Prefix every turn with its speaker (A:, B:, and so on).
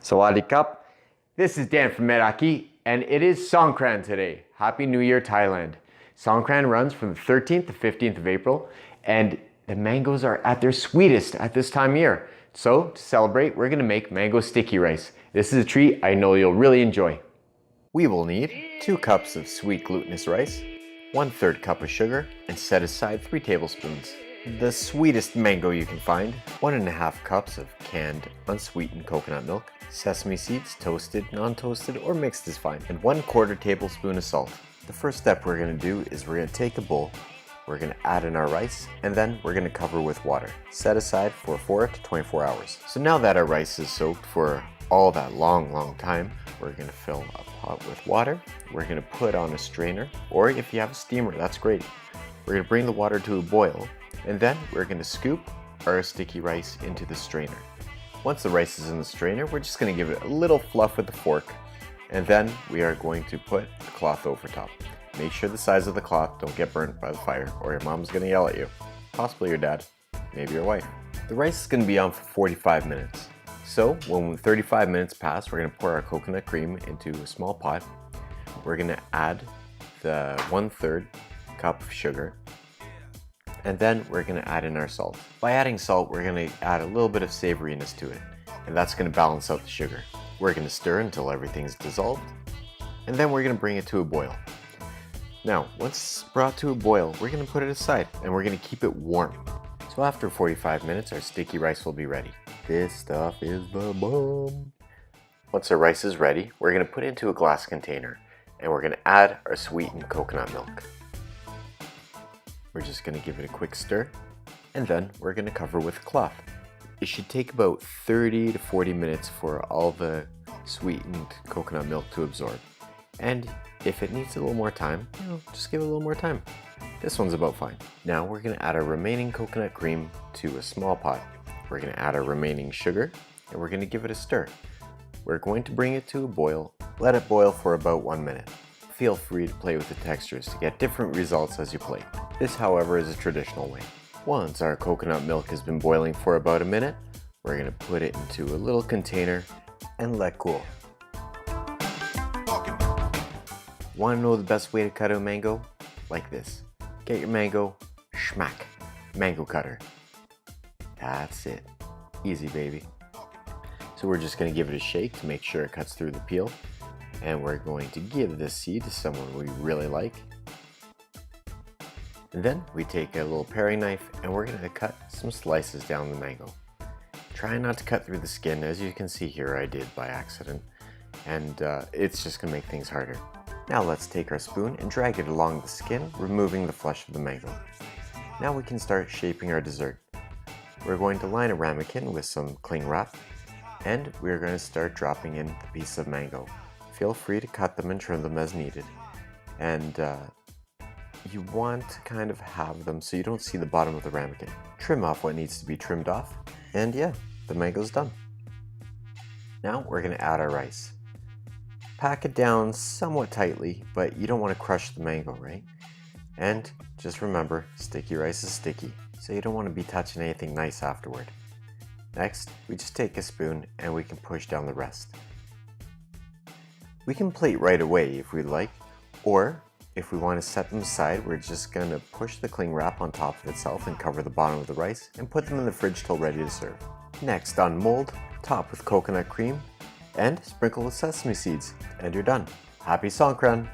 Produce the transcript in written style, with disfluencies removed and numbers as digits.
A: Sawadee Cup. This is Dan from Meraki, and it is Songkran today. Happy New Year, Thailand. Songkran runs from the 13th to 15th of April, and the mangoes are at their sweetest at this time of year. So, to celebrate, we're gonna make mango sticky rice. This is a treat I know you'll really enjoy. We will need 2 cups of sweet glutinous rice, 1/3 cup of sugar, and set aside 3 tablespoons. The sweetest mango you can find, 1.5 cups of canned unsweetened coconut milk, sesame seeds, toasted, non-toasted, or mixed is fine, and 1/4 tablespoon of salt. The first step we're going to do is we're going to take a bowl, we're going to add in our rice, and then we're going to cover with water. Set aside for 4 to 24 hours. So now that our rice is soaked for all that long time, we're going to fill a pot with water. We're going to put on a strainer, or if you have a steamer, that's great. We're going to bring the water to a boil, and then we're going to scoop our sticky rice into the strainer. Once the rice is in the strainer, we're just going to give it a little fluff with the fork, and then we are going to put the cloth over top. Make sure the size of the cloth don't get burnt by the fire, or your mom's going to yell at you. Possibly your dad, maybe your wife. The rice is going to be on for 45 minutes. So when 35 minutes pass, we're going to pour our coconut cream into a small pot. We're going to add the 1/3 cup of sugar, and then we're going to add in our salt. By adding salt, we're going to add a little bit of savoriness to it, and that's going to balance out the sugar. We're going to stir until everything's dissolved, and then we're going to bring it to a boil. Now, once it's brought to a boil, we're going to put it aside, and we're going to keep it warm. So after 45 minutes, our sticky rice will be ready. This stuff is the bomb. Once our rice is ready, we're going to put it into a glass container, and we're going to add our sweetened coconut milk. We're just going to give it a quick stir, and then we're going to cover with a cloth. It should take about 30 to 40 minutes for all the sweetened coconut milk to absorb. And if it needs a little more time, just give it a little more time. This one's about fine. Now we're going to add our remaining coconut cream to a small pot. We're going to add our remaining sugar, and we're going to give it a stir. We're going to bring it to a boil. Let it boil for about 1 minute. Feel free to play with the textures to get different results as you play. This, however, is a traditional way. Once our coconut milk has been boiling for about a minute, we're going to put it into a little container and let cool. Want to know the best way to cut a mango? Like this. Get your mango, schmack, mango cutter. That's it. Easy, baby. So we're just going to give it a shake to make sure it cuts through the peel. And we're going to give this seed to someone we really like. And then we take a little paring knife and we're going to cut some slices down the mango. Try not to cut through the skin. As you can see here, I did by accident. And it's just going to make things harder. Now let's take our spoon and drag it along the skin, removing the flesh of the mango. Now we can start shaping our dessert. We're going to line a ramekin with some cling wrap, and we're going to start dropping in the piece of mango. Feel free to cut them and trim them as needed. And you want to kind of have them so you don't see the bottom of the ramekin. Trim off what needs to be trimmed off, and yeah, the mango's done. Now we're going to add our rice. Pack it down somewhat tightly, but you don't want to crush the mango, right? And just remember, sticky rice is sticky, so you don't want to be touching anything nice afterward. Next, we just take a spoon and we can push down the rest. We can plate right away if we'd like, or if we want to set them aside, we're just going to push the cling wrap on top of itself and cover the bottom of the rice and put them in the fridge till ready to serve. Next, unmold, top with coconut cream, and sprinkle with sesame seeds, and you're done. Happy Songkran!